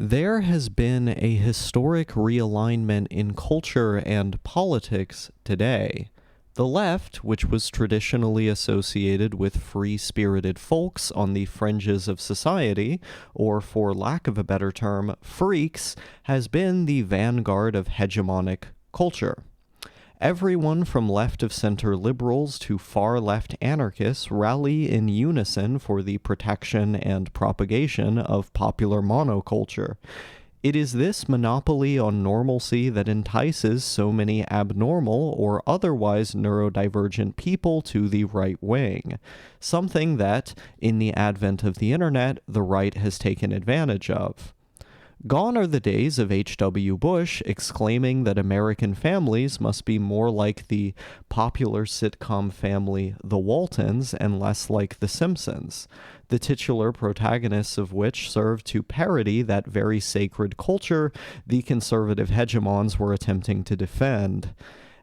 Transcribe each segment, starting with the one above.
There has been a historic realignment in culture and politics today. The left, which was traditionally associated with free-spirited folks on the fringes of society, or for lack of a better term, freaks, has been the vanguard of hegemonic culture. Everyone from left-of-center liberals to far-left anarchists rally in unison for the protection and propagation of popular monoculture. It is this monopoly on normalcy that entices so many abnormal or otherwise neurodivergent people to the right wing, something that, in the advent of the internet, the right has taken advantage of. Gone are the days of H.W. Bush exclaiming that American families must be more like the popular sitcom family The Waltons and less like The Simpsons, the titular protagonists of which served to parody that very sacred culture the conservative hegemons were attempting to defend.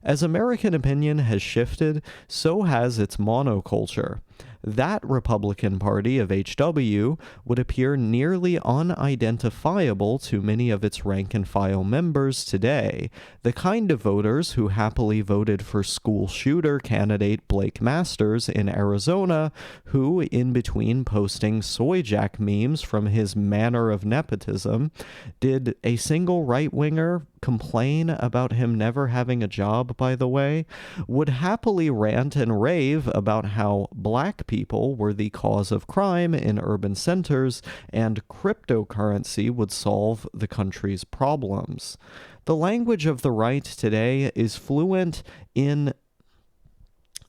As American opinion has shifted, so has its monoculture. That Republican Party of HW would appear nearly unidentifiable to many of its rank-and-file members today, the kind of voters who happily voted for school shooter candidate Blake Masters in Arizona, who, in between posting soy jack memes from his manner of nepotism, did a single right-winger complain about him never having a job, by the way, would happily rant and rave about how black people were the cause of crime in urban centers and cryptocurrency would solve the country's problems. The language of the right today is fluent in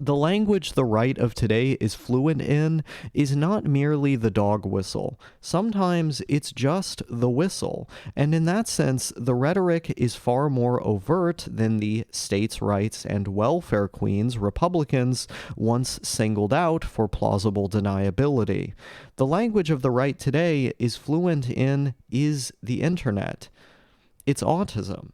The language the right of today is fluent in is not merely the dog whistle. Sometimes it's just the whistle, and in that sense, the rhetoric is far more overt than the states' rights and welfare queens Republicans once singled out for plausible deniability. The language of the right today is fluent in is the internet. It's autism.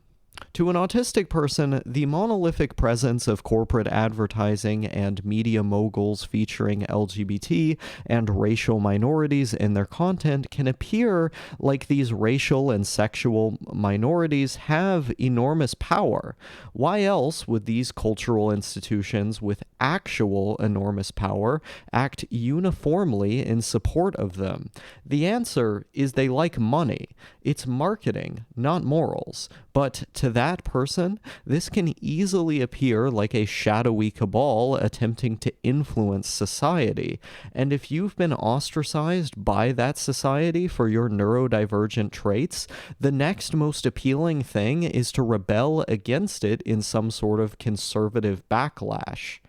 To an autistic person, the monolithic presence of corporate advertising and media moguls featuring LGBT and racial minorities in their content can appear like these racial and sexual minorities have enormous power. Why else would these cultural institutions with actual enormous power act uniformly in support of them? The answer is they like money. It's marketing, not morals. But to that person, this can easily appear like a shadowy cabal attempting to influence society. And if you've been ostracized by that society for your neurodivergent traits, the next most appealing thing is to rebel against it in some sort of conservative backlash.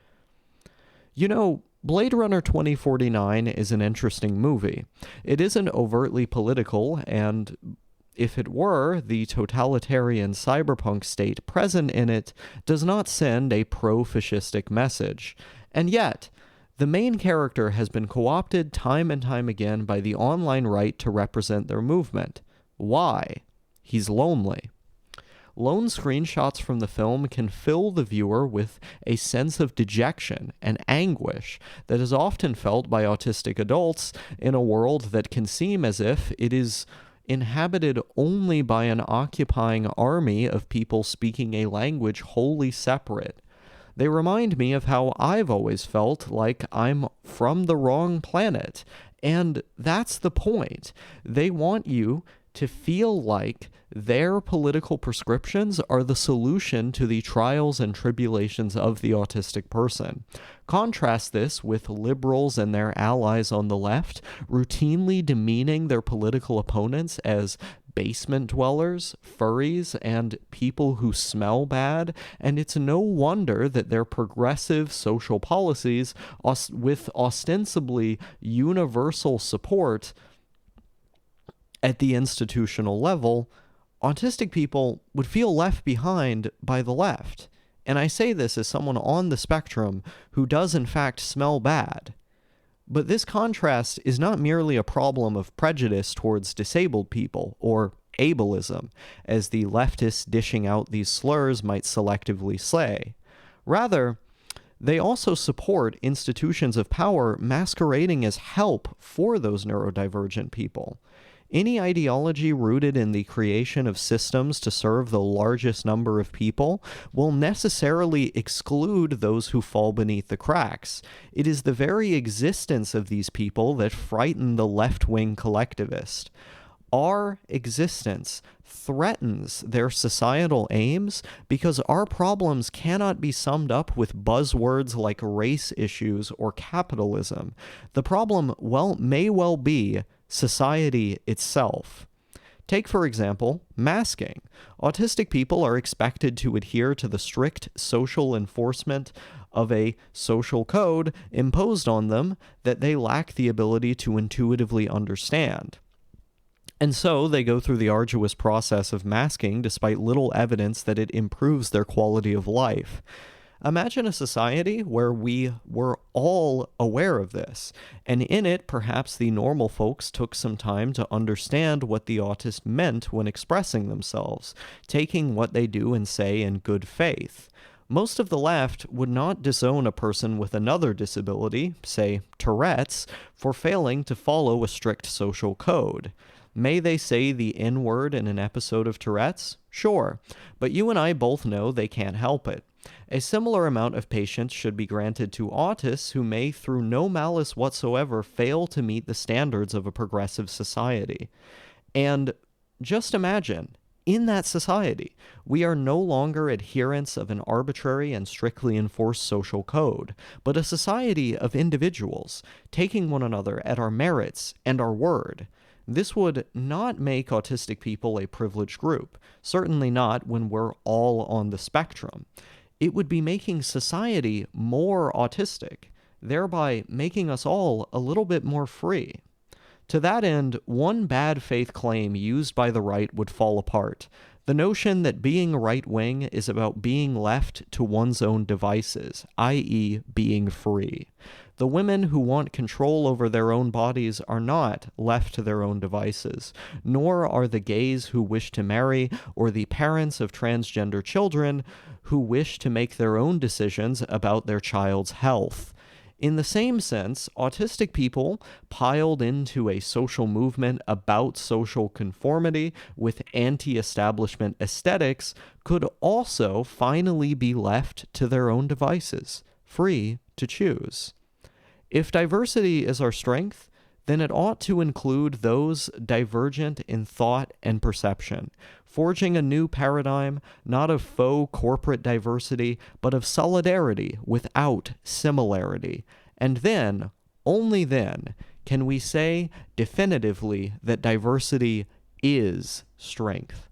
You know, Blade Runner 2049 is an interesting movie. It isn't overtly political, and if it were, the totalitarian cyberpunk state present in it does not send a pro-fascistic message. And yet, the main character has been co-opted time and time again by the online right to represent their movement. Why? He's lonely. Lone screenshots from the film can fill the viewer with a sense of dejection and anguish that is often felt by autistic adults in a world that can seem as if it is inhabited only by an occupying army of people speaking a language wholly separate. They remind me of how I've always felt like I'm from the wrong planet. And that's the point. They want you to feel like their political prescriptions are the solution to the trials and tribulations of the autistic person. Contrast this with liberals and their allies on the left routinely demeaning their political opponents as basement dwellers, furries, and people who smell bad, and it's no wonder that their progressive social policies, with ostensibly universal support at the institutional level, autistic people would feel left behind by the left. And I say this as someone on the spectrum who does in fact smell bad. But this contrast is not merely a problem of prejudice towards disabled people, or ableism, as the leftists dishing out these slurs might selectively say. Rather, they also support institutions of power masquerading as help for those neurodivergent people. Any ideology rooted in the creation of systems to serve the largest number of people will necessarily exclude those who fall beneath the cracks. It is the very existence of these people that frighten the left-wing collectivist. Our existence threatens their societal aims because our problems cannot be summed up with buzzwords like race issues or capitalism. The problem may well be society itself. Take, for example, masking. Autistic people are expected to adhere to the strict social enforcement of a social code imposed on them that they lack the ability to intuitively understand. And so they go through the arduous process of masking despite little evidence that it improves their quality of life. Imagine a society where we were all aware of this, and in it, perhaps the normal folks took some time to understand what the autist meant when expressing themselves, taking what they do and say in good faith. Most of the left would not disown a person with another disability, say Tourette's, for failing to follow a strict social code. May they say the N-word in an episode of Tourette's? Sure, but you and I both know they can't help it. A similar amount of patience should be granted to autists who may, through no malice whatsoever, fail to meet the standards of a progressive society. And just imagine, in that society, we are no longer adherents of an arbitrary and strictly enforced social code, but a society of individuals, taking one another at our merits and our word. This would not make autistic people a privileged group, certainly not when we're all on the spectrum. It would be making society more autistic, thereby making us all a little bit more free. To that end, one bad faith claim used by the right would fall apart. The notion that being right-wing is about being left to one's own devices, i.e. being free. The women who want control over their own bodies are not left to their own devices, nor are the gays who wish to marry or the parents of transgender children who wish to make their own decisions about their child's health. In the same sense, autistic people piled into a social movement about social conformity with anti-establishment aesthetics could also finally be left to their own devices, free to choose. If diversity is our strength, then it ought to include those divergent in thought and perception, forging a new paradigm, not of faux corporate diversity, but of solidarity without similarity. And then, only then, can we say definitively that diversity is strength.